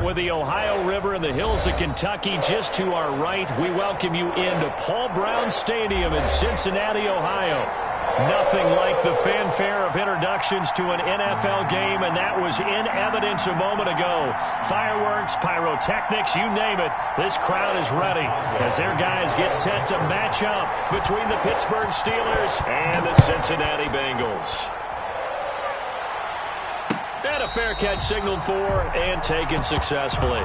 With the Ohio River and the hills of Kentucky just to our right, we welcome you into Paul Brown Stadium in Cincinnati, Ohio. Nothing like the fanfare of introductions to an NFL game, and that was in evidence a moment ago. Fireworks, pyrotechnics, you name it, this crowd is ready as their guys get set to match up between the Pittsburgh Steelers and the Cincinnati Bengals. And a fair catch signaled for and taken successfully.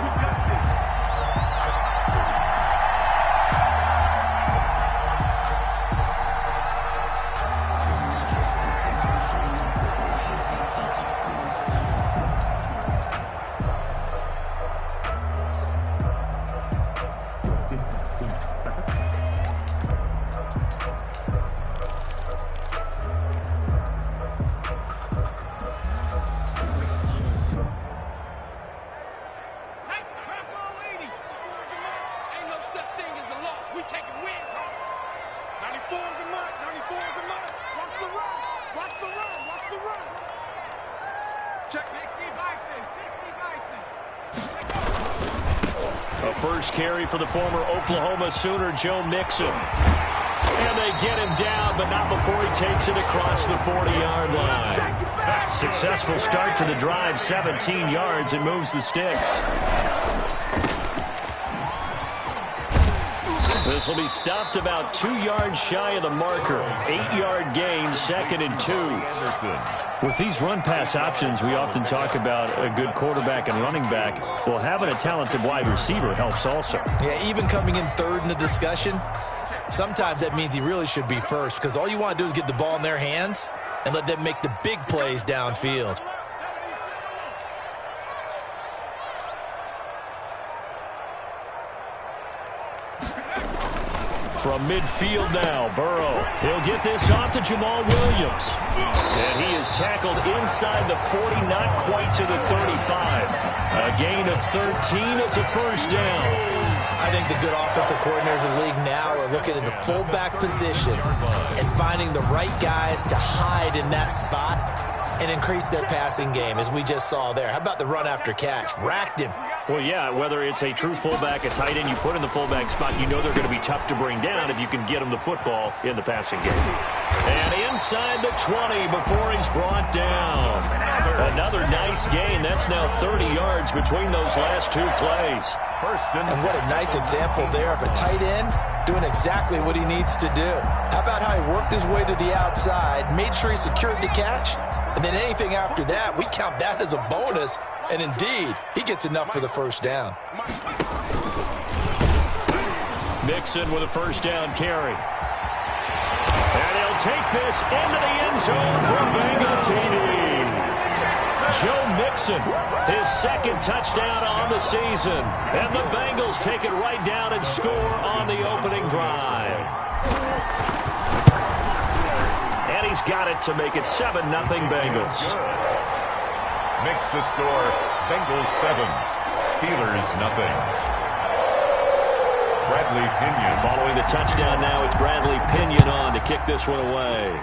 A first carry for the former Oklahoma Sooner, Joe Mixon. And they get him down, but not before he takes it across the 40-yard line. Successful start to the drive, 17 yards, and moves the sticks. This will be stopped about 2 yards shy of the marker. 8-yard gain, 2nd and 2. With these run-pass options, we often talk about a good quarterback and running back. Well, having a talented wide receiver helps also. Yeah, even coming in third in the discussion, sometimes that means he really should be first, because all you want to do is get the ball in their hands and let them make the big plays downfield. From midfield now, Burrow. He'll get this off to Jamal Williams. And he is tackled inside the 40, not quite to the 35. A gain of 13. It's a first down. I think the good offensive coordinators in the league now are looking at the fullback position and finding the right guys to hide in that spot and increase their passing game, as we just saw there. How about the run after catch? Racked him. Well, yeah, whether it's a true fullback, a tight end you put in the fullback spot, you know they're going to be tough to bring down if you can get them the football in the passing game. And inside the 20 before he's brought down. Another nice gain. That's now 30 yards between those last two plays. And what a nice example there of a tight end doing exactly what he needs to do. How about how he worked his way to the outside, made sure he secured the catch, and then anything after that, we count that as a bonus. And indeed, he gets enough for the first down. Mixon with a first down carry. And he'll take this into the end zone for a Bengal TD. Joe Mixon, his second touchdown on the season. And the Bengals take it right down and score on the opening drive. And he's got it to make it 7-0 Bengals. Makes the score Bengals 7, Steelers nothing. Bradley Pinion. Following the touchdown now, it's Bradley Pinion on to kick this one away.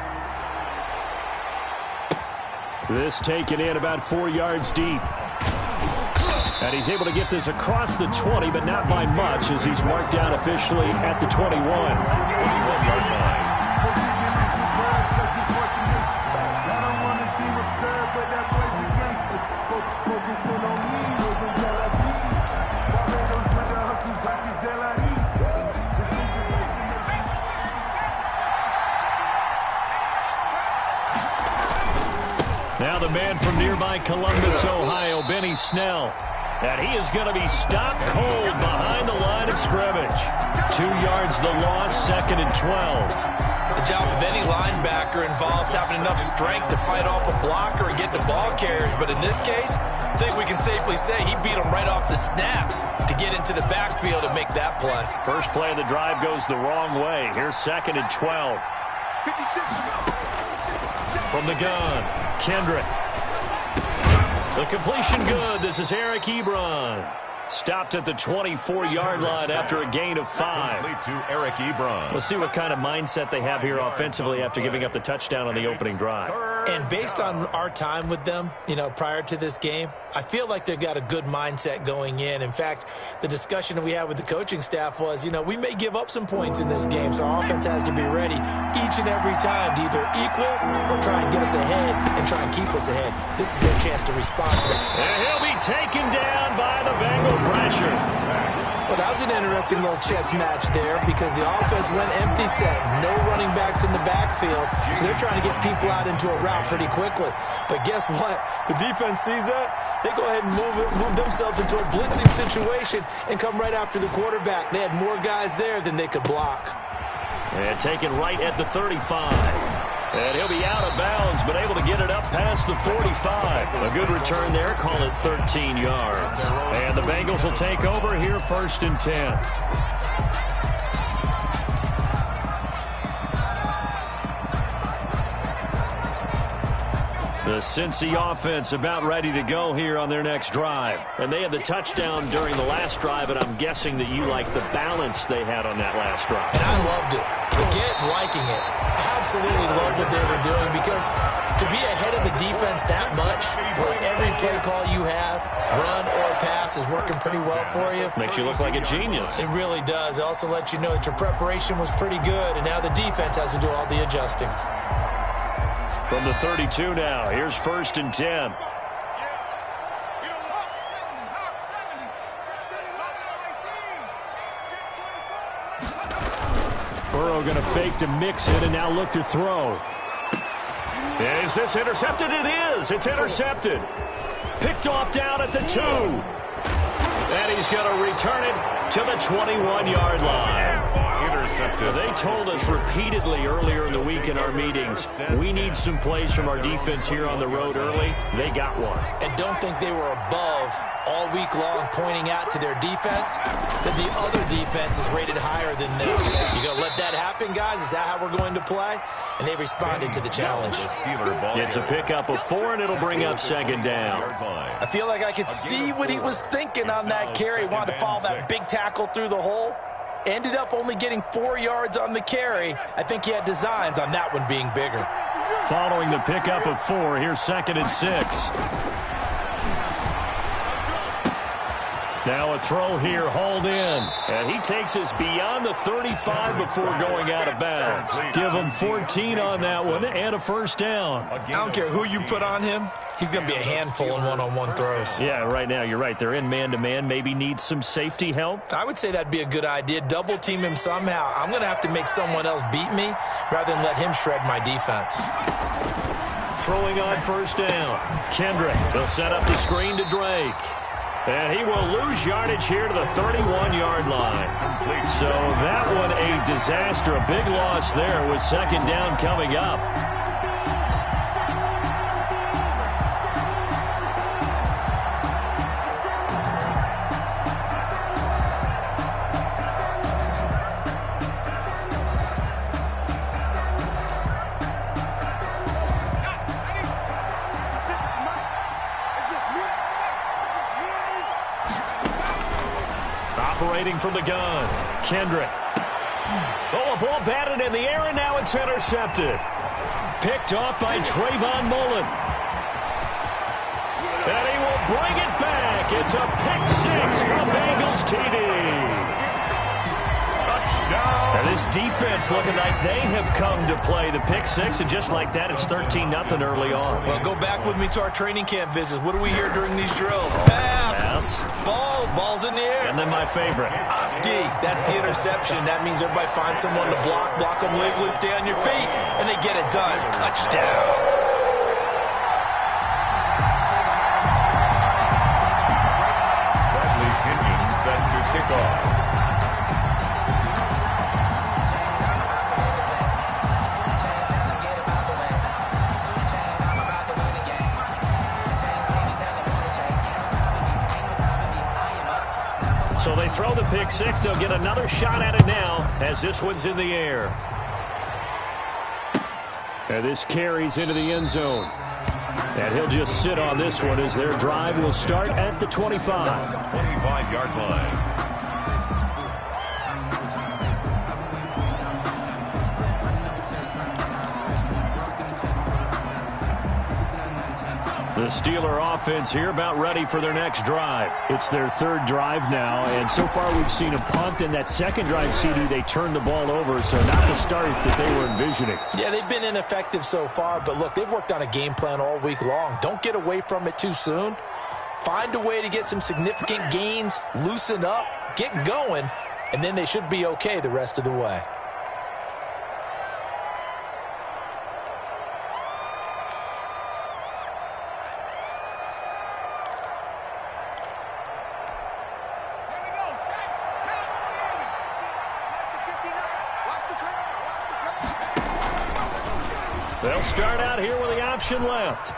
This taken in about 4 yards deep. And he's able to get this across the 20, but not by much, as he's marked down officially at the 21. 21-yard line. Now the man from nearby Columbus, Ohio, Benny Snell. And he is going to be stopped cold behind the line of scrimmage. 2 yards the loss, 2nd and 12. The job of any linebacker involves having enough strength to fight off a blocker and get the ball carriers. But in this case, I think we can safely say he beat him right off the snap to get into the backfield and make that play. First play of the drive goes the wrong way. Here's 2nd and 12. From the gun, Kendrick. The completion good. This is Eric Ebron. Stopped at the 24-yard line after a gain of 5. To Eric Ebron. We'll see what kind of mindset they have here offensively after giving up the touchdown on the opening drive. And based on our time with them, prior to this game, I feel like they've got a good mindset going in. In fact, the discussion that we had with the coaching staff was, we may give up some points in this game, so our offense has to be ready each and every time to either equal or try and get us ahead and try and keep us ahead. This is their chance to respond to that. And he'll be taken down by the Bengal pressure. Well, that was an interesting little chess match there because the offense went empty set. No running backs in the backfield, so they're trying to get people out into a route pretty quickly. But guess what? The defense sees that. They go ahead and move themselves into a blitzing situation and come right after the quarterback. They had more guys there than they could block. And taken right at the 35. And he'll be out of bounds, but able to get it up past the 45. A good return there. Call it 13 yards. And the Bengals will take over here, 1st and 10. The Cincy offense about ready to go here on their next drive. And they had the touchdown during the last drive, and I'm guessing that you like the balance they had on that last drive. And I loved it. Forget liking it. Absolutely loved what they were doing because to be ahead of the defense that much, where every play call you have, run or pass, is working pretty well for you. Makes you look like a genius. It really does. It also lets you know that your preparation was pretty good, and now the defense has to do all the adjusting. From the 32 now, here's 1st and 10. Burrow going to fake to mix it and now look to throw. Is this intercepted? It is. It's intercepted. Picked off down at the 2. And he's going to return it to the 21-yard line. Intercepted. They told us repeatedly earlier in the week in our meetings, we need some plays from our defense here on the road early. They got one. And don't think they were above all week long pointing out to their defense that the other defense is rated higher than them. You going to let that happen, guys? Is that how we're going to play? And they responded to the challenge. It's a pickup of 4, and it'll bring up 2nd down. I feel like I could see what he was thinking on that carry. Wanted to follow that big tackle through the hole. Ended up only getting 4 yards on the carry. I think he had designs on that one being bigger. Following the pickup of 4, here's 2nd and 6. Now a throw here, hauled in. And he takes us beyond the 35 before going out of bounds. Give him 14 on that one and a 1st down. I don't care who you put on him. He's going to be a handful in one-on-one throws. Yeah, right now, you're right. They're in man-to-man. Maybe needs some safety help. I would say that'd be a good idea. Double team him somehow. I'm going to have to make someone else beat me rather than let him shred my defense. Throwing on 1st down. Kendrick, they'll set up the screen to Drake. And he will lose yardage here to the 31-yard line. So that one a disaster. A big loss there with 2nd down coming up. Operating from the gun, Kendrick. Oh, a ball batted in the air, and now it's intercepted. Picked off by Trayvon Mullen. And he will bring it back. It's a pick 6 from Bengals TD. Touchdown. And this defense looking like they have come to play the pick 6, and just like that, it's 13-0 early on. Well, go back with me to our training camp visits. What do we hear during these drills? Pass. Ball's in the air. And then my favorite. Oski, that's the interception. That means everybody finds someone to block them legally, stay on your feet, and they get it done. Touchdown. Bradley Pinion set to kick off. So they throw the pick 6. They'll get another shot at it now as this one's in the air. And this carries into the end zone. And he'll just sit on this one as their drive will start at the 25. 25-yard line. The Steeler offense here about ready for their next drive. It's their third drive now, and so far we've seen a punt. In that second drive, CD, they turned the ball over, so not the start that they were envisioning. Yeah, they've been ineffective so far, but look, they've worked on a game plan all week long. Don't get away from it too soon. Find a way to get some significant gains, loosen up, get going, and then they should be okay the rest of the way. They'll start out here with the option left.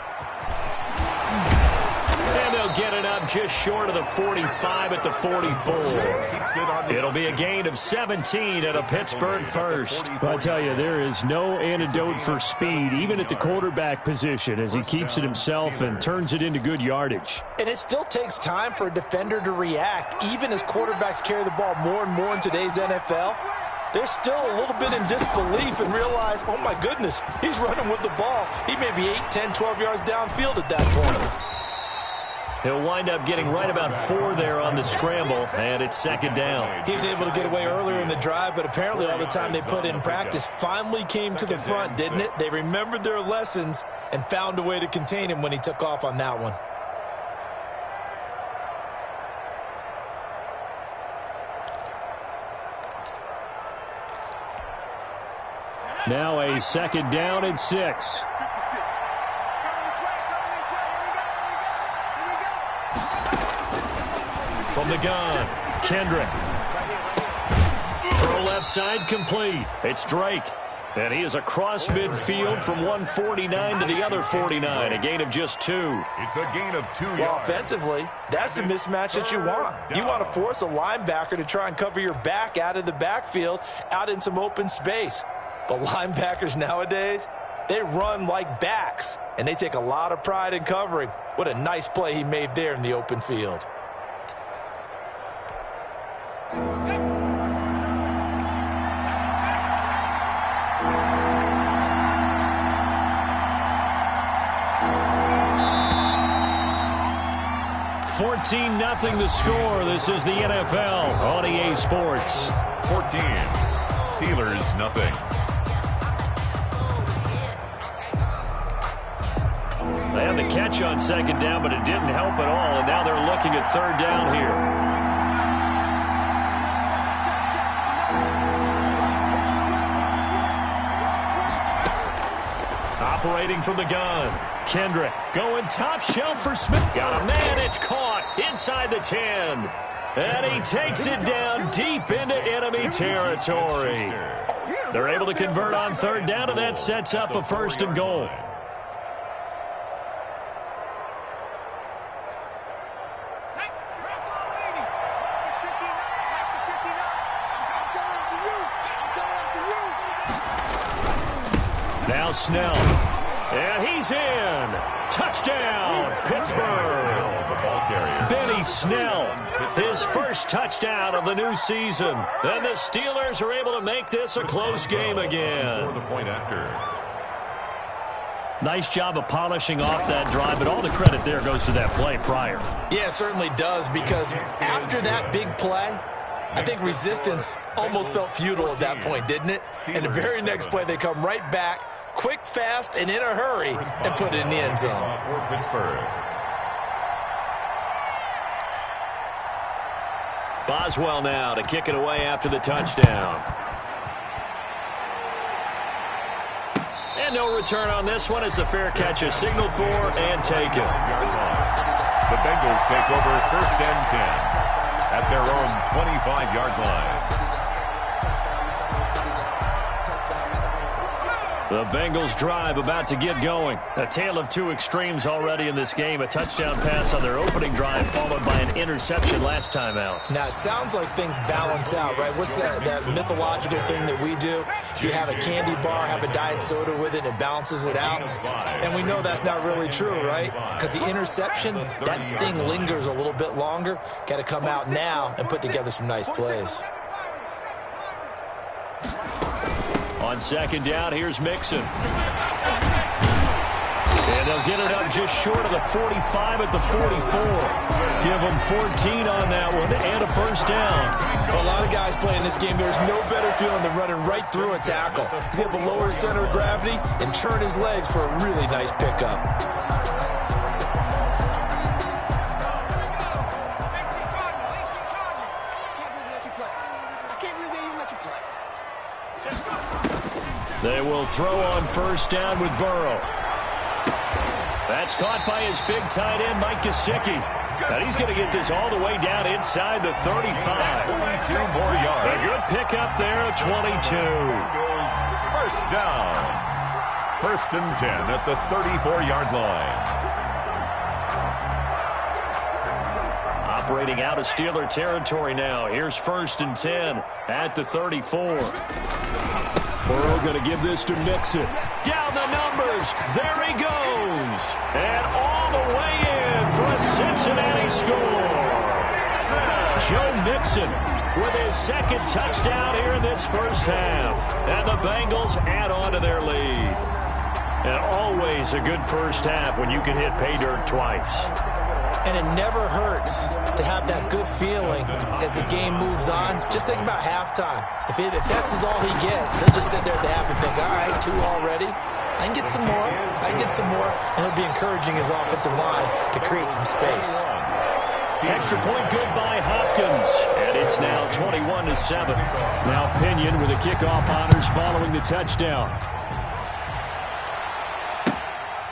And they'll get it up just short of the 45 at the 44. It'll be a gain of 17 at a Pittsburgh first. Well, I tell you, there is no antidote for speed, even at the quarterback position, as he keeps it himself and turns it into good yardage. And it still takes time for a defender to react, even as quarterbacks carry the ball more and more in today's NFL. They're still a little bit in disbelief and realize, oh my goodness, he's running with the ball. He may be 8, 10, 12 yards downfield at that point. He'll wind up getting right about 4 there on the scramble, and it's second down. He was able to get away earlier in the drive, but apparently all the time they put in practice finally came to the front, didn't it? They remembered their lessons and found a way to contain him when he took off on that one. Now a second down and 6. From the gun, Kendrick. Throw left side complete. It's Drake. And he is across midfield from 149 to the other 49. A gain of just 2. It's a gain of 2 yards. Well, offensively, that's the mismatch that you want. You want to force a linebacker to try and cover your back out of the backfield, out in some open space. But linebackers nowadays, they run like backs, and they take a lot of pride in covering. What a nice play he made there in the open field. $14-0 the score. This is the NFL on EA Sports. 14. Steelers, nothing. They had the catch on second down, but it didn't help at all, and now they're looking at third down here. Operating from the gun, Kendrick going top shelf for Smith. Got a man, it's caught inside the 10. And he takes it down deep into enemy territory. They're able to convert on third down, and that sets up a 1st and goal. Now Snell. And he's in. Touchdown, Pittsburgh. Benny Snell, his first touchdown of the new season. And the Steelers are able to make this a close game again. For the point after. Nice job of polishing off that drive, but all the credit there goes to that play prior. Yeah, it certainly does, because after that big play, I think resistance almost felt futile at that point, didn't it? And the very next play, they come right back, quick, fast, and in a hurry, and put it in the end zone. For Pittsburgh. Boswell now to kick it away after the touchdown. And no return on this one as the fair catch is signaled for and taken. The Bengals take over 1st and 10 at their own 25-yard line. The Bengals drive about to get going. A tale of 2 extremes already in this game. A touchdown pass on their opening drive followed by an interception last time out. Now, it sounds like things balance out, right? What's that mythological thing that we do? If you have a candy bar, have a diet soda with it, it balances it out. And we know that's not really true, right? Because the interception, that sting lingers a little bit longer. Got to come out now and put together some nice plays. On second down, here's Mixon. And they'll get it up just short of the 45 at the 44. Give them 14 on that one and a first down. For a lot of guys playing this game, there's no better feeling than running right through a tackle. He's able to lower his center of gravity and turn his legs for a really nice pickup. They will throw on first down with Burrow. That's caught by his big tight end, Mike Gesicki. And he's going to get this all the way down inside the 35. 22 more yards. A good pickup there at 22. Goes first down. First and 10 at the 34-yard line. Operating out of Steeler territory now. Here's first and 10 at the 34. Burrow going to give this to Mixon. Down the numbers. There he goes. And all the way in for a Cincinnati score. Joe Mixon with his second touchdown here in this first half. And the Bengals add on to their lead. And always a good first half when you can hit pay dirt twice. And it never hurts to have that good feeling as the game moves on. Just think about halftime. If that's all he gets, he'll just sit there at the half and think, all right, 2 already. I can get some more. I can get some more. And he'll be encouraging his offensive line to create some space. Extra point good by Hopkins. And it's now 21-7. Now Pinion with the kickoff honors following the touchdown.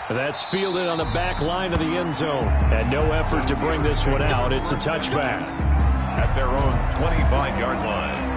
That's fielded on the back line of the end zone. And no effort to bring this one out. It's a touchback. At their own 25-yard line.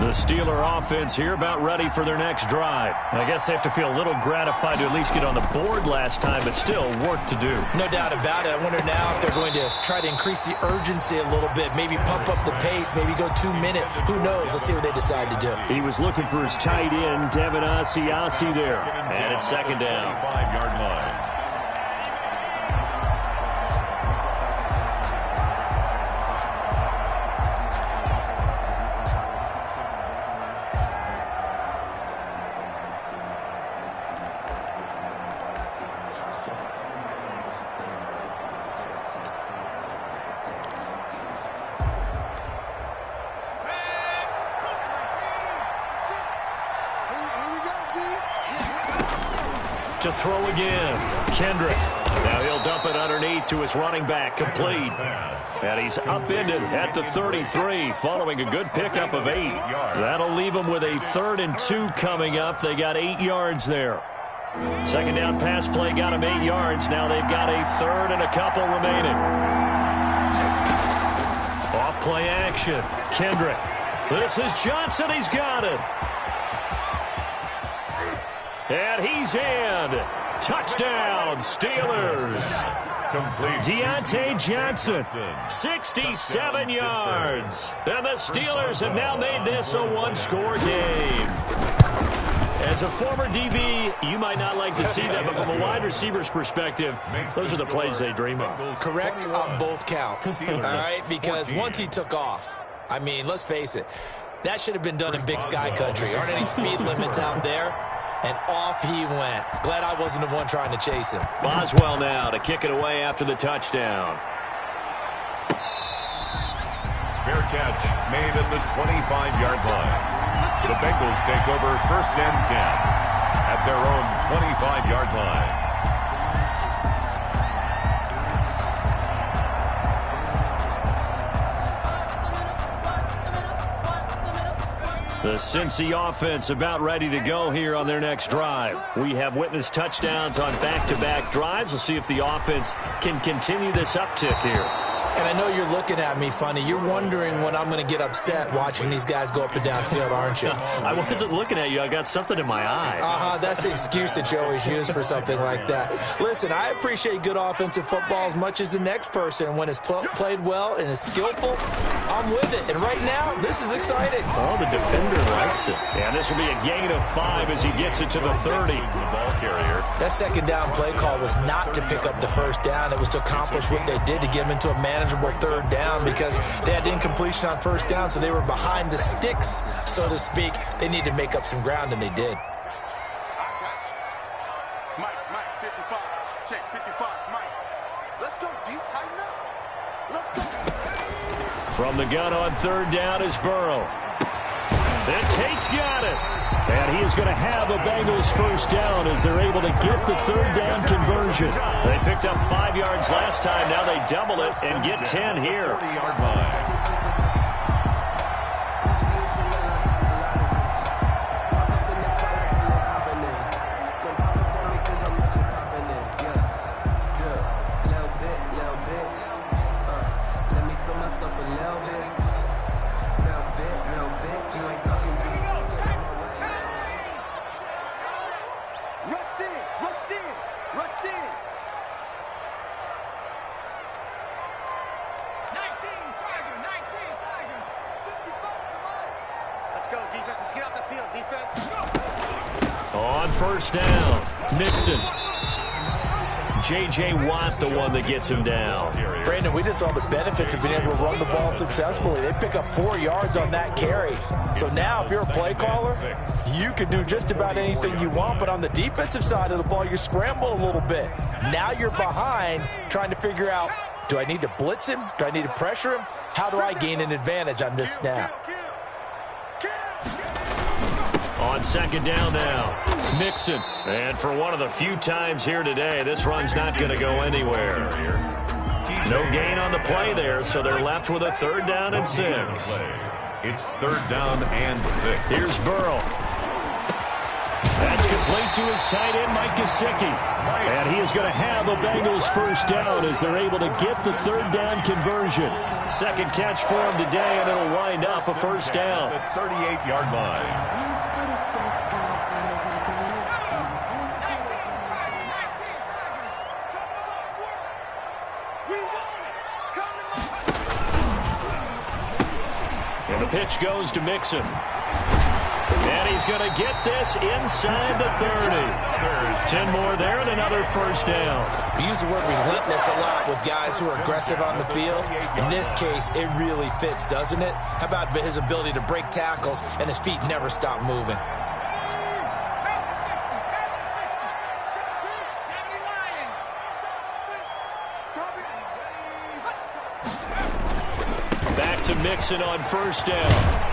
The Steeler offense here about ready for their next drive. I guess they have to feel a little gratified to at least get on the board last time, but still work to do. No doubt about it. I wonder now if they're going to try to increase the urgency a little bit, maybe pump up the pace, maybe go 2-minute. Who knows? Let's see what they decide to do. He was looking for his tight end, Devin Asiasi there. And it's second down. 5-yard line. To throw again, Kendrick. Now he'll dump it underneath to his running back, complete. And he's upended at the 33, following a good pickup of 8. That'll leave him with a 3rd and 2 coming up. They got 8 yards there. Second down pass play got him 8 yards. Now they've got a 3rd and a couple remaining. Off play action, Kendrick. This is Johnson, he's got it. And he's in. Touchdown, Steelers. Complete. Deontay Johnson, 67 yards. And the Steelers have now made this a one-score game. As a former DB, you might not like to see that, but from a wide receiver's perspective, those are the plays they dream of. Correct on both counts, all right? Because once he took off, I mean, let's face it, that should have been done in Big Sky Country. Aren't any speed limits out there? And off he went. Glad I wasn't the one trying to chase him. Boswell now to kick it away after the touchdown. Fair catch made at the 25-yard line. The Bengals take over first and 10 at their own 25-yard line. The Cincy offense about ready to go here on their next drive. We have witnessed touchdowns on back-to-back drives. We'll see if the offense can continue this uptick here. And I know you're looking at me funny. You're wondering when I'm going to get upset watching these guys go up and down field, aren't you? I wasn't looking at you. I got something in my eye. That's the excuse that you always use for something like that. Listen, I appreciate good offensive football as much as the next person. When it's played well and is skillful, I'm with it. And right now, this is exciting. Oh, the defender likes it. And this will be a gain of 5 as he gets it to the 30. The ball carrier. That second down play call was not to pick up the first down. It was to accomplish what they did to get him into a man manageable third down because they had incompletion on first down, so they were behind the sticks, so to speak. They needed to make up some ground, and they did. Mike, 55. Check, 55, Mike. Let's go, D. Tighten up. Let's go. From the gun on third down is Burrow. And Tate's got it. And he is going to have a Bengals first down as they're able to get the third down conversion. They picked up 5 yards last time. Now they double it and get 10 here. 40-yard line. On first down, Mixon. J.J. Watt, the one that gets him down. Brandon, we just saw the benefits of being able to run the ball successfully. They pick up 4 yards on that carry. So now, if you're a play caller, you can do just about anything you want. But on the defensive side of the ball, you're scrambling a little bit. Now you're behind, trying to figure out, do I need to blitz him? Do I need to pressure him? How do I gain an advantage on this snap? On second down now, Mixon. And for one of the few times here today, this run's not going to go anywhere. No gain on the play there, so they're left with a third down and 6. It's third down and 6. Here's Burrow. That's complete to his tight end, Mike Gesicki. And he is going to have a Bengals first down as they're able to get the third down conversion. Second catch for him today, and it'll wind up a first down. The 38-yard line. And the pitch goes to Mixon. And he's going to get this inside the 30. 10 more there and another first down. We use the word relentless a lot with guys who are aggressive on the field. In this case, it really fits, doesn't it? How about his ability to break tackles and his feet never stop moving? Back to Mixon on first down.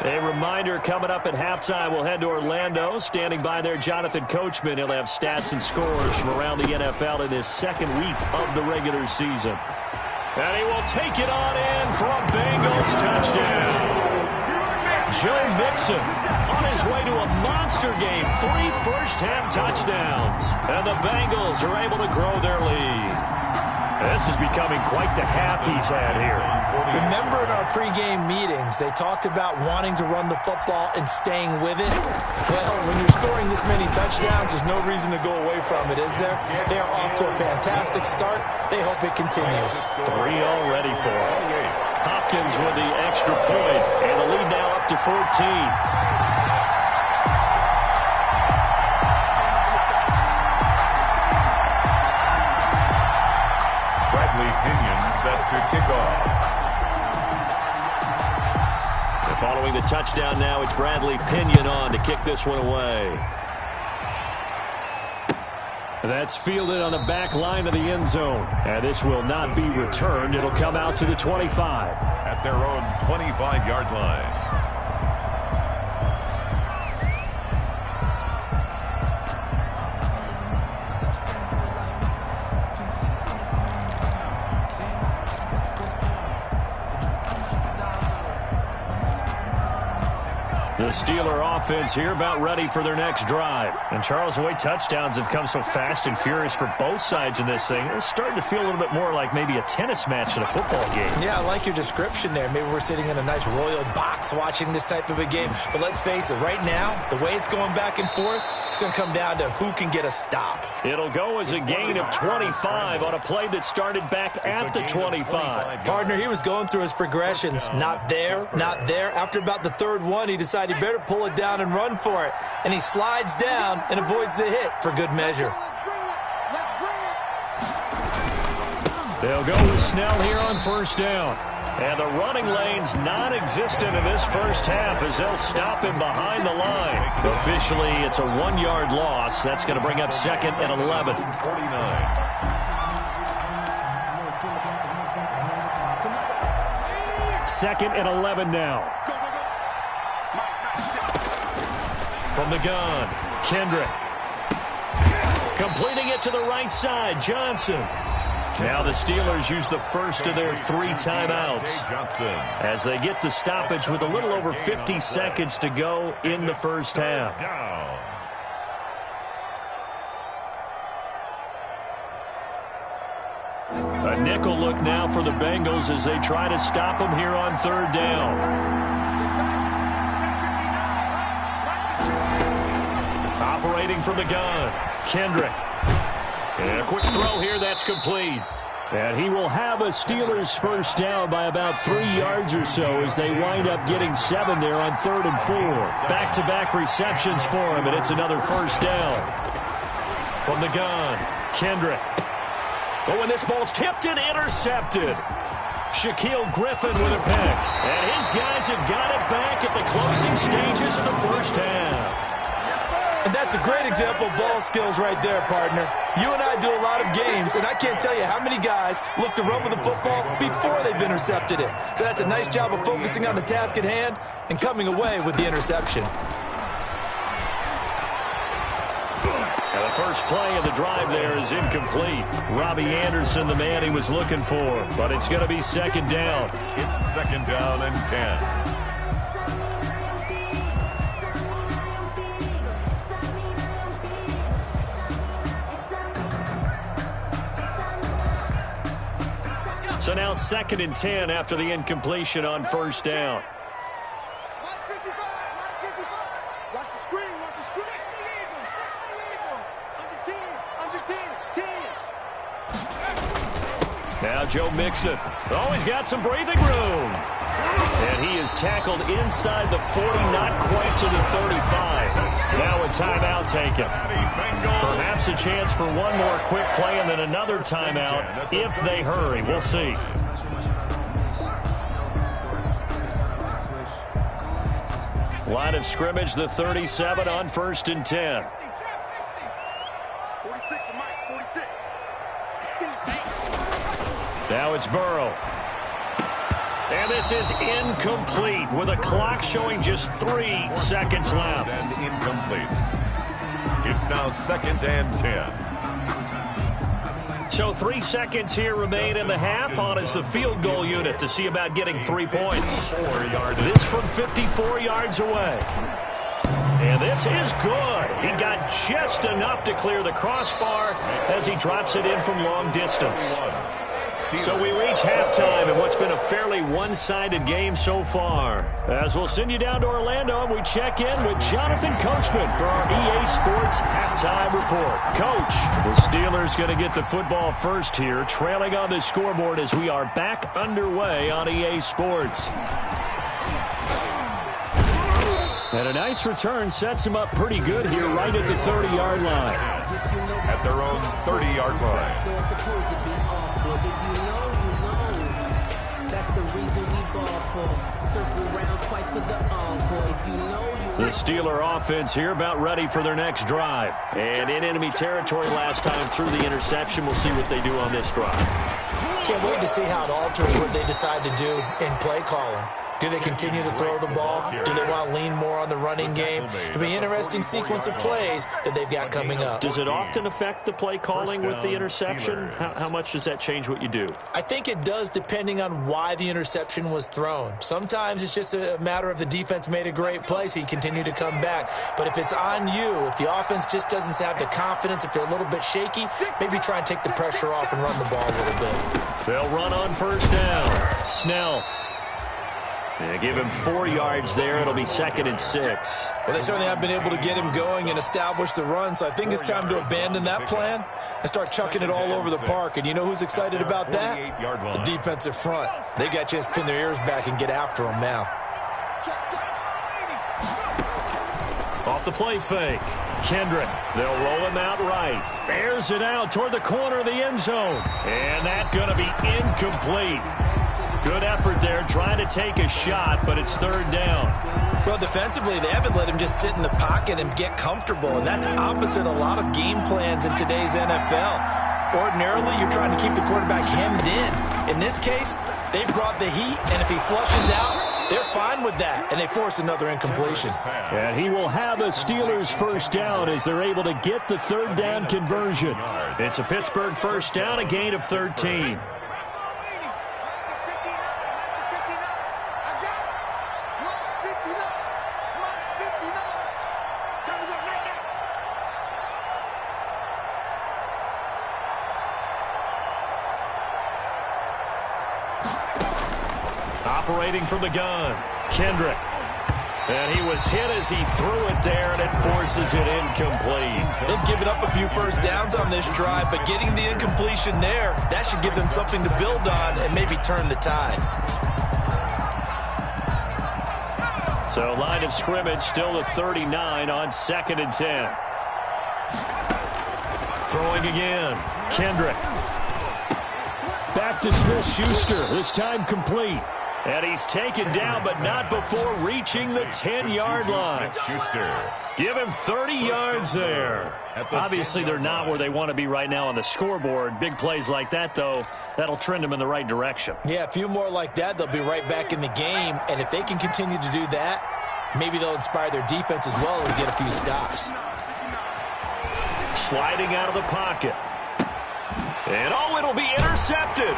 A reminder, coming up at halftime, we'll head to Orlando. Standing by there, Jonathan Coachman. He'll have stats and scores from around the NFL in his second week of the regular season. And he will take it on in for a Bengals touchdown. Joe Mixon on his way to a monster game. 3 first-half touchdowns. And the Bengals are able to grow their lead. This is becoming quite the half he's had here. Remember in our pregame meetings, they talked about wanting to run the football and staying with it? Well, when you're scoring this many touchdowns, there's no reason to go away from it, is there? They are off to a fantastic start. They hope it continues. 3 already for him. Hopkins with the extra point, and the lead now up to 14. Set to kick off. And following the touchdown now, it's Bradley Pinion on to kick this one away. That's fielded on the back line of the end zone. And this will not be returned. It'll come out to the 25. At their own 25-yard line. The Steeler offense here about ready for their next drive. And Charles, the way touchdowns have come so fast and furious for both sides in this thing, it's starting to feel a little bit more like maybe a tennis match in a football game. Yeah, I like your description there. Maybe we're sitting in a nice royal box watching this type of a game. But let's face it, right now, the way it's going back and forth, it's going to come down to who can get a stop. It'll go as a gain of 25 on a play that started back at the 25. Partner, he was going through his progressions. Not there, not there. After about the third one, he decided he better pull it down and run for it. And he slides down and avoids the hit for good measure. They'll go with Snell here on first down. And the running lane's non-existent in this first half as they'll stop him behind the line. Officially, it's a 1-yard loss. That's going to bring up 2nd and 11. 2nd and 11 now. From the gun, Kendrick. Completing it to the right side, Johnson. Now the Steelers use the first of their 3 timeouts as they get the stoppage with a little over 50 seconds to go in the first half. A nickel look now for the Bengals as they try to stop them here on 3rd down. Operating from the gun, Kendrick. And a quick throw here, that's complete. And he will have a Steelers first down by about 3 yards or so as they wind up getting 7 there on 3rd and 4. Back-to-back receptions for him, and it's another first down. From the gun, Kendrick. But when this ball's tipped and intercepted, Shaquille Griffin with a pick. And his guys have got it back at the closing stages of the first half. And that's a great example of ball skills right there, partner. You and I do a lot of games, and I can't tell you how many guys look to run with the football before they've intercepted it. So that's a nice job of focusing on the task at hand and coming away with the interception. And the first play of the drive there is incomplete. Robbie Anderson, the man he was looking for, but it's going to be 2nd down. It's 2nd down and 10. So now 2nd and 10 after the incompletion on first down. Watch the screen, watch the screen. Under 10. Now Joe Mixon. Oh, he's got some breathing room. And he is tackled inside the 40, not quite to the 35. Now a timeout taken. Perhaps a chance for one more quick play and then another timeout if they hurry. We'll see. Line of scrimmage, the 37 on 1st and 10. 46 for Mike, 46. Now it's Burrow. And this is incomplete with a clock showing just 3 seconds left. And incomplete. It's now 2nd and 10. So 3 seconds here remain in the half on as the field goal unit to see about getting 3 points. This from 54 yards away. And this is good. He got just enough to clear the crossbar as he drops it in from long distance. So we reach halftime in what's been a fairly one-sided game so far. As we'll send you down to Orlando, and we check in with Jonathan Coachman for our EA Sports Halftime Report. Coach, the Steelers going to get the football first here, trailing on the scoreboard as we are back underway on EA Sports. And a nice return sets him up pretty good here right at the 30-yard line. At their own 30-yard line. The Steeler offense here about ready for their next drive. And in enemy territory last time through the interception. We'll see what they do on this drive. Can't wait to see how it alters what they decide to do in play calling. Do they continue to throw the ball? Do they want to lean more on the running game? It'll be an interesting sequence of plays that they've got coming up. Does it often affect the play calling with the interception? How much does that change what you do? I think it does, depending on why the interception was thrown. Sometimes it's just a matter of the defense made a great play, so you continue to come back. But if it's on you, if the offense just doesn't have the confidence, if they're a little bit shaky, maybe try and take the pressure off and run the ball a little bit. They'll run on first down. Snell. They give him 4 yards there. It'll be 2nd and 6. Well, they certainly have been able to get him going and establish the run, so I think it's time to abandon that plan and start chucking it all over the park. And you know who's excited about that? The defensive front. They got a chance to pin their ears back and get after him now. Off the play fake. Kendrick. They'll roll him out right. Bears it out toward the corner of the end zone. And that's going to be incomplete. Good effort there, trying to take a shot, but it's 3rd down. Well, defensively, they haven't let him just sit in the pocket and get comfortable, and that's opposite a lot of game plans in today's NFL. Ordinarily, you're trying to keep the quarterback hemmed in. In this case, they brought the heat, and if he flushes out, they're fine with that, and they force another incompletion. And he will have a Steelers first down as they're able to get the 3rd down conversion. It's a Pittsburgh first down, a gain of 13. Operating from the gun, Kendrick. And he was hit as he threw it there, and it forces it incomplete. They've given up a few first downs on this drive, but getting the incompletion there, that should give them something to build on and maybe turn the tide. So line of scrimmage still the 39 on 2nd and 10. Throwing again, Kendrick. Back to Smith-Schuster, this time complete. And he's taken down, but not before reaching the 10-yard line. Give him 30 yards there. Obviously, they're not where they want to be right now on the scoreboard. Big plays like that, though, that'll trend them in the right direction. Yeah, a few more like that, they'll be right back in the game. And if they can continue to do that, maybe they'll inspire their defense as well and get a few stops. Sliding out of the pocket. And, it'll be intercepted.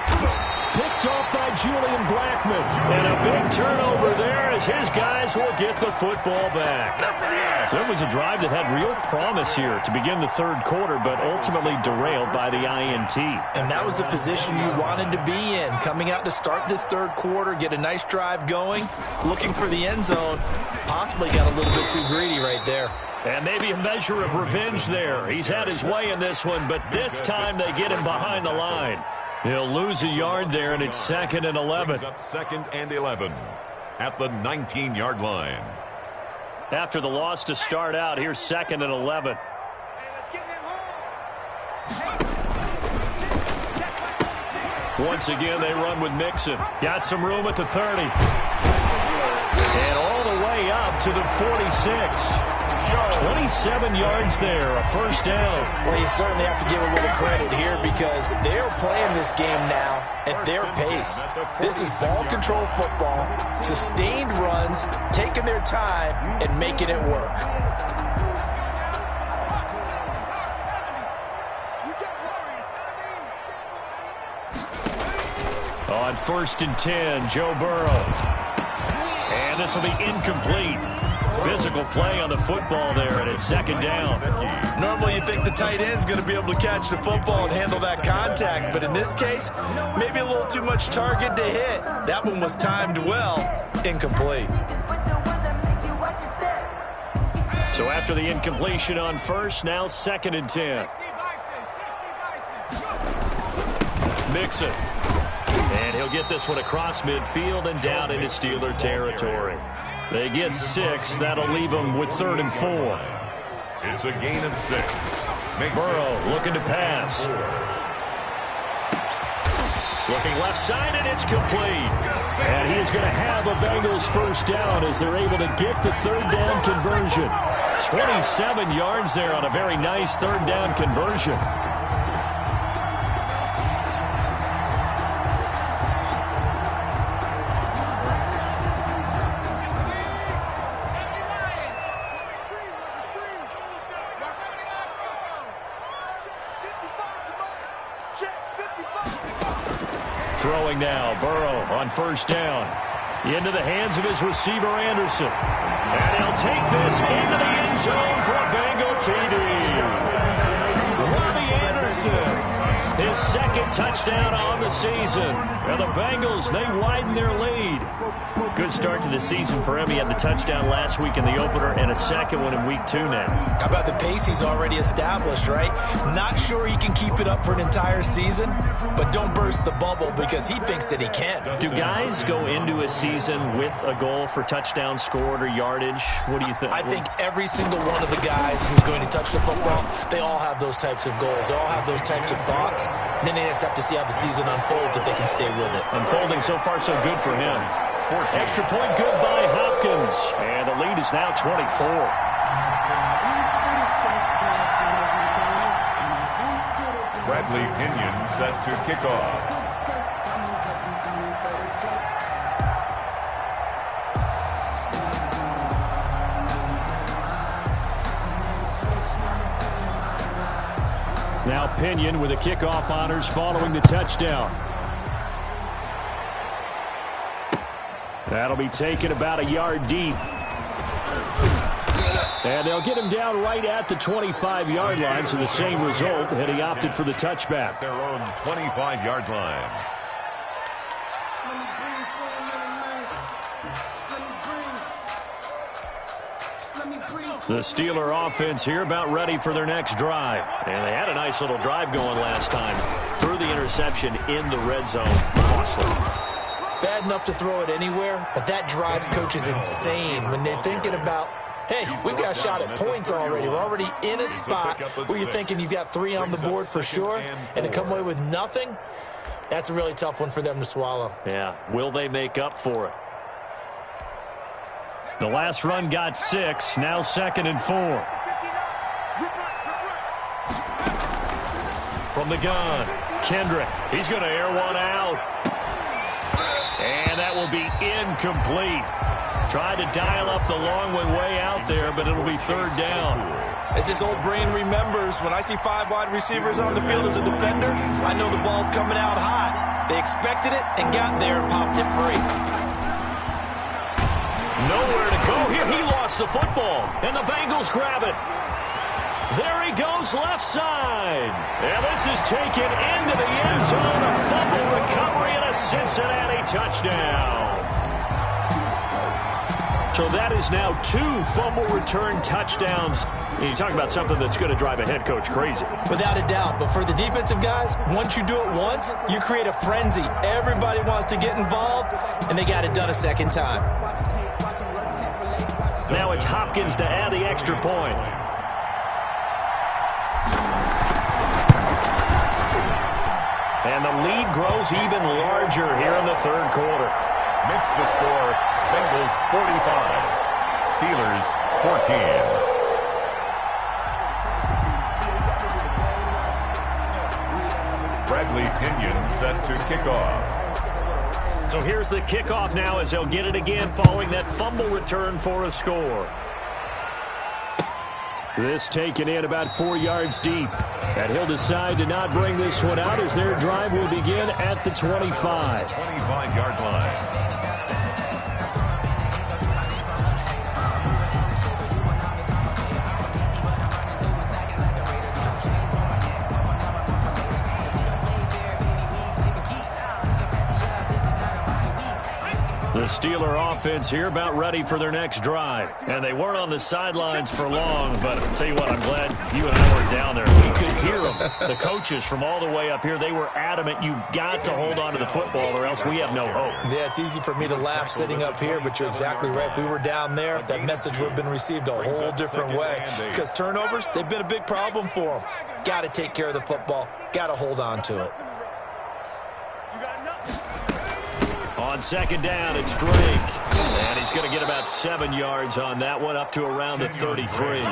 Picked off by Julian Blackmon. And a big turnover there as his guys will get the football back. So it was a drive that had real promise here to begin the 3rd quarter, but ultimately derailed by the INT. And that was the position you wanted to be in. Coming out to start this 3rd quarter, get a nice drive going, looking for the end zone. Possibly got a little bit too greedy right there. And maybe a measure of revenge there. He's had his way in this one, but this time they get him behind the line. He'll lose a yard there, and it's 2nd and 11. Up 2nd and 11 at the 19-yard line. After the loss to start out, here's 2nd and 11. Once again, they run with Mixon. Got some room at the 30. And all the way up to the 46. 27 yards there, a first down. Well, you certainly have to give a little credit here because they're playing this game now at their pace. This is ball control football, sustained runs, taking their time, and making it work. On 1st and 10, Joe Burrow. And this will be incomplete. Physical play on the football there, and it's 2nd down. Normally you think the tight end's going to be able to catch the football and handle that contact, but in this case, maybe a little too much target to hit. That one was timed well, incomplete. So after the incompletion on 1st, now 2nd and 10. Mixon. And he'll get this one across midfield and down into Steeler territory. They get 6. That'll leave them with 3rd and 4. It's a gain of 6. Burrow looking to pass. Looking left side, and it's complete. And he is going to have a Bengals first down as they're able to get the 3rd down conversion. 27 yards there on a very nice 3rd down conversion. Throwing now, Burrow on first down. Into the hands of his receiver, Anderson. And he'll take this into the end zone for a Bengal TD. Robbie Anderson, his second touchdown on the season. And the Bengals, they widen their lead. Good start to the season for him. He had the touchdown last week in the opener and a second one in week 2 now. How about the pace he's already established, right? Not sure he can keep it up for an entire season, but don't burst the bubble because he thinks that he can. Do guys go into a season with a goal for touchdowns scored or yardage? What do you think? I think every single one of the guys who's going to touch the football, they all have those types of goals. They all have those types of thoughts. And then they just have to see how the season unfolds if they can stay with it. Unfolding so far so good for him. Extra point good by Hopkins. And the lead is now 24. Bradley Pinion set to kick off. Now Pinion with the kickoff honors following the touchdown. That'll be taken about a yard deep. And they'll get him down right at the 25-yard line, so the same result, and he opted for the touchback. Their own 25-yard line. The Steeler offense here about ready for their next drive. And they had a nice little drive going last time. Threw the interception in the red zone. Costly. Bad enough to throw it anywhere, but that drives coaches insane when they're thinking about, hey, we got a shot at points already. We're already in a spot where you're thinking you've got 3 on the board for sure, and to come away with nothing, that's a really tough one for them to swallow. Yeah, will they make up for it? The last run got 6, now 2nd and 4. From the gun, Kendrick, he's going to air one out. And that will be incomplete. Tried to dial up the long one way out there, but it'll be 3rd down. As this old brain remembers, when I see 5 wide receivers on the field as a defender, I know the ball's coming out hot. They expected it and got there and popped it free. Nowhere to go here. He lost the football, and the Bengals grab it. There he goes left side. And this is taken into the end zone. A fumble recovery and a Cincinnati touchdown. So that is now 2 fumble return touchdowns. And you talk about something that's going to drive a head coach crazy. Without a doubt. But for the defensive guys, once you do it once, you create a frenzy. Everybody wants to get involved, and they got it done a second time. Now it's Hopkins to add the extra point. And the lead grows even larger here in the 3rd quarter. Makes the score Bengals 45, Steelers 14. Bradley Pinion set to kick off. So here's the kickoff now as they'll get it again following that fumble return for a score. This taken in about 4 yards deep. And he'll decide to not bring this one out as their drive will begin at the 25. 25-yard line. The Steeler offense here about ready for their next drive. And they weren't on the sidelines for long, but I'll tell you what, I'm glad you and I weren't down there. We could hear them. The coaches from all the way up here, they were adamant, you've got to hold on to the football or else we have no hope. Yeah, it's easy for me to laugh sitting up here, but you're exactly right. If we were down there, that message would have been received a whole different way. Because turnovers, they've been a big problem for them. Got to take care of the football. Got to hold on to it. On 2nd down, it's Drake. And he's going to get about 7 yards on that one, up to around the 33. And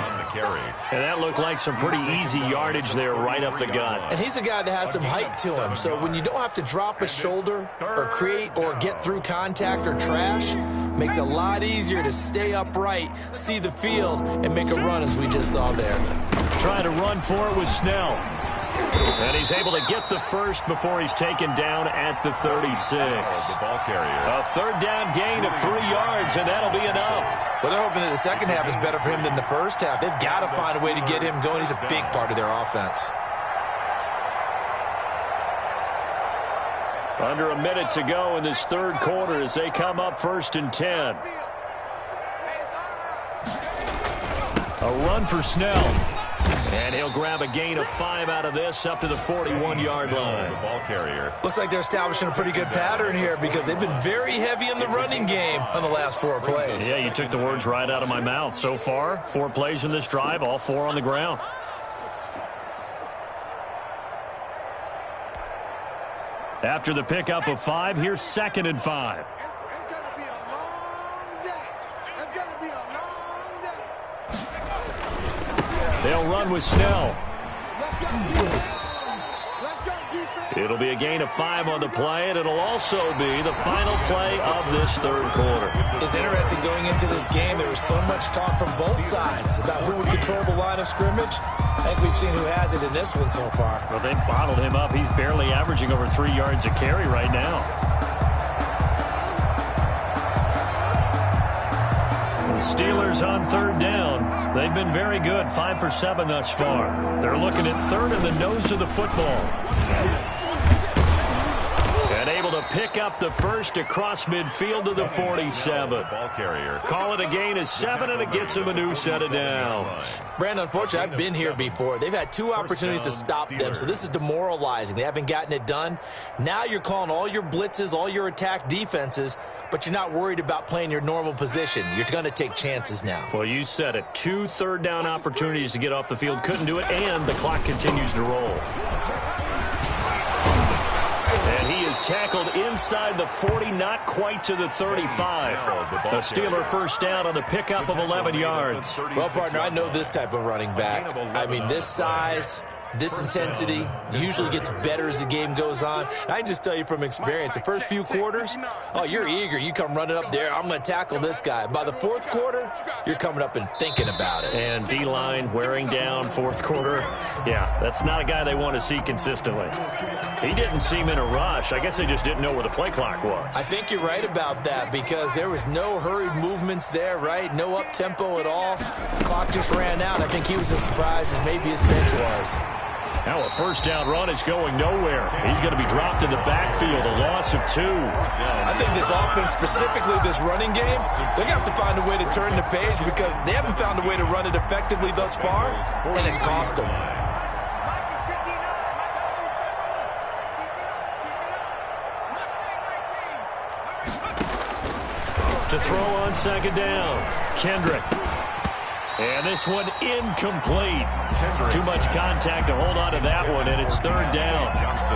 that looked like some pretty easy yardage there right up the gut. And he's a guy that has some height to him, so when you don't have to drop a shoulder or create or get through contact or trash, makes it a lot easier to stay upright, see the field, and make a run as we just saw there. Trying to run for it with Snell. And he's able to get the first before he's taken down at the 36. The ball carrier. A third down gain of 3 yards, and that'll be enough. Well, they're hoping that the second half is better for him than the first half. They've got to find a way to get him going. He's a big part of their offense. Under a minute to go in this third quarter as they come up 1st and 10. A run for Snell. And he'll grab a gain of 5 out of this up to the 41-yard line. The ball carrier. Looks like they're establishing a pretty good pattern here because they've been very heavy in the running game on the last 4 plays. Yeah, you took the words right out of my mouth. So far, 4 plays in this drive, all 4 on the ground. After the pickup of 5, here's 2nd and 5. It's going to be a long day. It's going to be a long day. They'll run with Snell. Let's go defense. Let's go defense. It'll be a gain of 5 on the play, and it'll also be the final play of this third quarter. It's interesting going into this game. There was so much talk from both sides about who would control the line of scrimmage. I think we've seen who has it in this one so far. Well, they bottled him up. He's barely averaging over 3 yards a carry right now. The Steelers on 3rd down. They've been very good, 5 for 7 thus far. They're looking at 3rd in the nose of the football. And able to pick up the first across midfield to the 47. Ball carrier. Call it a gain of 7, and it gets him a new set of downs. Brandon, unfortunately, I've been here before. They've had 2 opportunities to stop them, so this is demoralizing. They haven't gotten it done. Now you're calling all your blitzes, all your attack defenses, but you're not worried about playing your normal position. You're going to take chances now. Well, you said it. 2 third-down opportunities to get off the field. Couldn't do it, and the clock continues to roll. And he is tackled inside the 40, not quite to the 35. A Steeler first down on the pickup of 11 yards. Well, partner, I know this type of running back. I mean, this size, this intensity usually gets better as the game goes on. I can just tell you from experience, the first few quarters, oh, you're eager. You come running up there, I'm going to tackle this guy. By the 4th quarter, you're coming up and thinking about it. And D-line wearing down 4th quarter. Yeah, that's not a guy they want to see consistently. He didn't seem in a rush. I guess they just didn't know where the play clock was. I think you're right about that because there was no hurried movements there, right? No up-tempo at all. The clock just ran out. I think he was as surprised as maybe his bench was. Now a first down run is going nowhere. He's going to be dropped in the backfield, a loss of 2. I think this offense, specifically this running game, they're going to have to find a way to turn the page because they haven't found a way to run it effectively thus far, and it's cost them. To throw on 2nd down, Kendrick. And this one incomplete. Too much contact to hold on to that one, and it's 3rd down.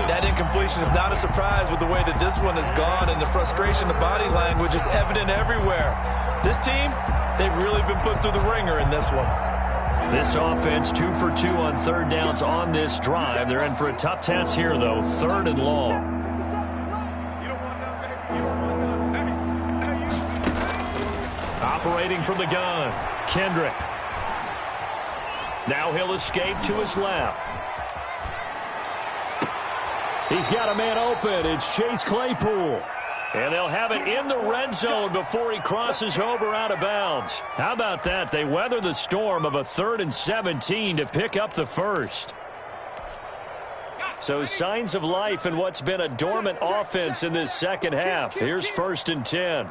That incompletion is not a surprise with the way that this one has gone, and the frustration, the body language is evident everywhere. This team, they've really been put through the ringer in this one. This offense 2 for 2 on 3rd downs on this drive. They're in for a tough task here, though, 3rd and long. Operating from the gun, Kendrick. Now he'll escape to his left. He's got a man open. It's Chase Claypool. And they'll have it in the red zone before he crosses over out of bounds. How about that? They weather the storm of a 3rd and 17 to pick up the first. So signs of life in what's been a dormant offense in this second half. Here's 1st and 10.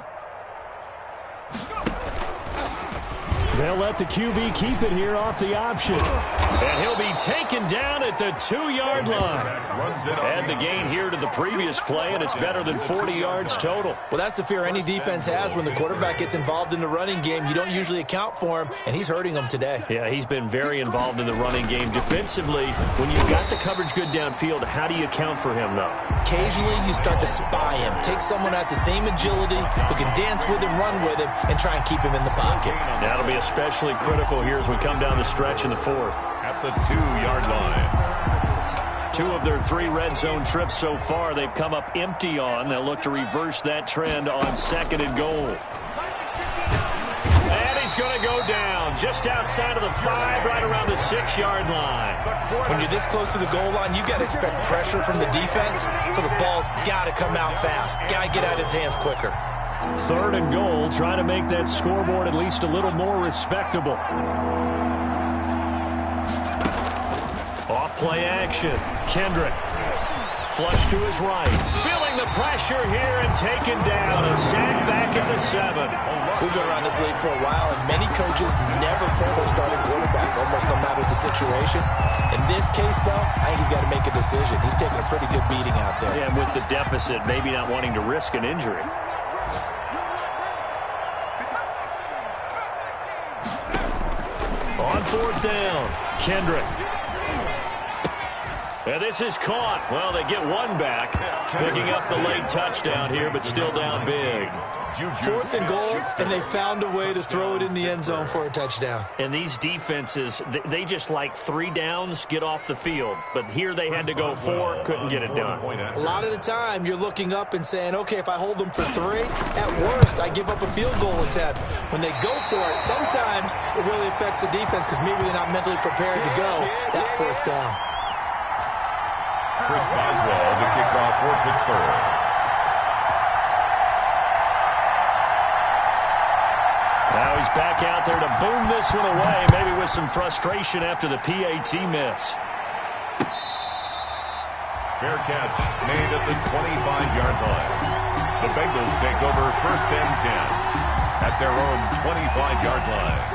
They'll let the QB keep it here off the option. And he'll be taken down at the 2-yard line. Add the gain here to the previous play, and it's better than 40 yards total. Well, that's the fear any defense has when the quarterback gets involved in the running game. You don't usually account for him, and he's hurting them today. Yeah, he's been very involved in the running game. Defensively, when you've got the coverage good downfield, how do you account for him, though? Occasionally, you start to spy him. Take someone that has the same agility, who can dance with him, run with him, and try and keep him in the pocket. That'll be especially critical here as we come down the stretch in the 4th. At the 2-yard line. 2 of their 3 red zone trips so far, they've come up empty on. They'll look to reverse that trend on 2nd and goal. And he's going to go down. just outside of the 5, right around the 6-yard line. When you're this close to the goal line, you've got to expect pressure from the defense, so the ball's got to come out fast. Got to get out of his hands quicker. 3rd and goal, trying to make that scoreboard at least a little more respectable. Off play action. Kendrick. Flush to his right. Feeling the pressure here and taken down. A sack back at the 7. We've been around this league for a while, and many coaches never pull their starting quarterback, almost no matter the situation. In this case, though, I think he's got to make a decision. He's taking a pretty good beating out there. Yeah, and with the deficit, maybe not wanting to risk an injury. On 4th down, Kendrick. And this is caught. Well, they get one back, picking up the late touchdown here, but still down big. 4th and goal, and they found a way to throw it in the end zone for a touchdown. And these defenses, they just like 3 downs, get off the field. But here they had to go 4, couldn't get it done. A lot of the time, you're looking up and saying, okay, if I hold them for 3, at worst, I give up a field goal attempt. When they go for it, sometimes it really affects the defense because maybe they're not mentally prepared to go that 4th down. Chris Boswell, the kickoff for Pittsburgh. Now he's back out there to boom this one away, maybe with some frustration after the PAT miss. Fair catch made at the 25-yard line. The Bengals take over 1st and 10 at their own 25-yard line.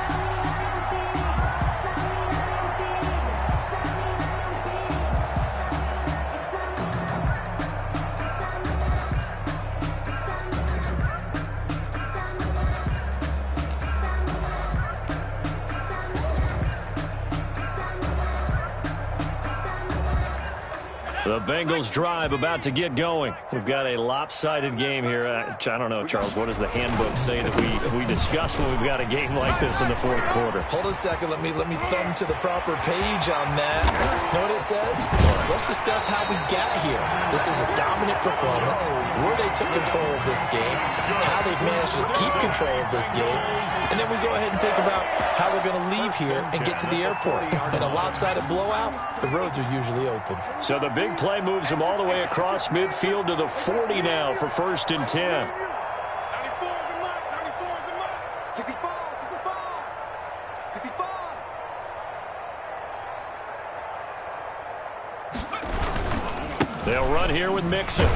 The Bengals drive about to get going. We've got a lopsided game here. I don't know, Charles, what does the handbook say that we discuss when we've got a game like this in the 4th quarter? Hold on a second. Let me thumb to the proper page on that. Know what it says? Let's discuss how we got here. This is a dominant performance, where they took control of this game, how they've managed to keep control of this game, and then we go ahead and think about how they're going to leave here and get to the airport. In a lopsided blowout, the roads are usually open. So the big play moves them all the way across midfield to the 40 now for 1st and 10. 94 is the mark. 94 is the mark. 65, 65, 65. They'll run here with Mixon.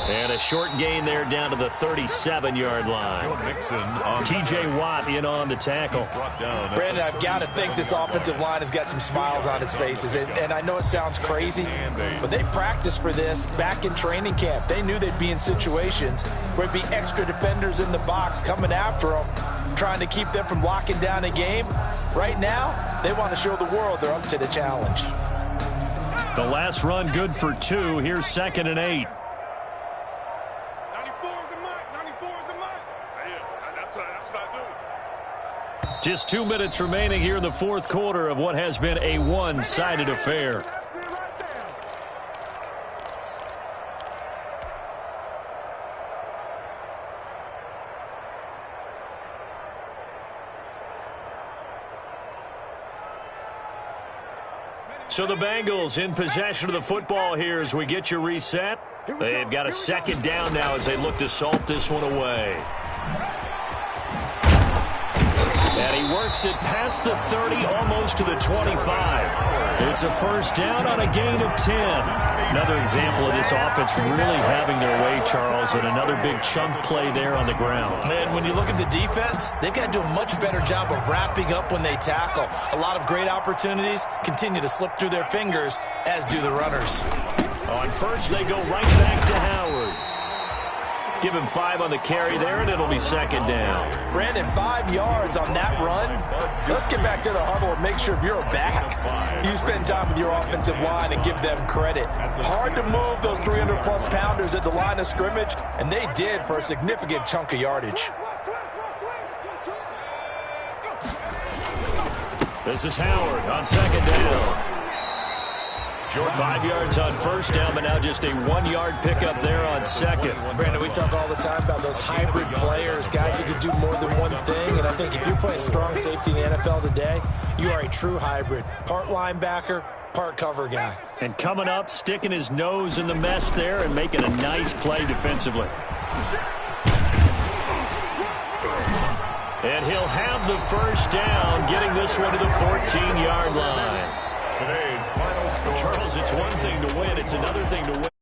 And a short gain there down to the 37-yard line. T.J. Watt in on the tackle. Brandon, I've got to think this offensive line has got some smiles on its faces. And I know it sounds crazy, but they practiced for this back in training camp. They knew they'd be in situations where it'd be extra defenders in the box coming after them, trying to keep them from locking down a game. Right now, they want to show the world they're up to the challenge. The last run good for 2. Here's 2nd and 8. 94 is the mark. 94 is the mark. Yeah, that's what I do. Just 2 minutes remaining here in the 4th quarter of what has been a one-sided affair. So the Bengals in possession of the football here as we get you reset. They've got a 2nd down now as they look to salt this one away. And he works it past the 30, almost to the 25. It's a 1st down on a gain of 10. Another example of this offense really having their way, Charles, and another big chunk play there on the ground. Man, when you look at the defense, they've got to do a much better job of wrapping up when they tackle. A lot of great opportunities continue to slip through their fingers, as do the runners. On 1st, they go right back to Howard. Give him 5 on the carry there, and it'll be 2nd down. Brandon, 5 yards on that run. Let's get back to the huddle and make sure if you're back, you spend time with your offensive line and give them credit. Hard to move those 300-plus pounders at the line of scrimmage, and they did for a significant chunk of yardage. This is Howard on 2nd down. 5 yards on first down, but now just a 1-yard pickup there on second. Brandon, we talk all the time about those hybrid players, guys who can do more than one thing. And I think if you're playing strong safety in the NFL today, you are a true hybrid. Part linebacker, part cover guy. And coming up, sticking his nose in the mess there and making a nice play defensively. And he'll have the first down, getting this one to the 14-yard line. Today's final score. Charles, it's one thing to win. It's another thing to win.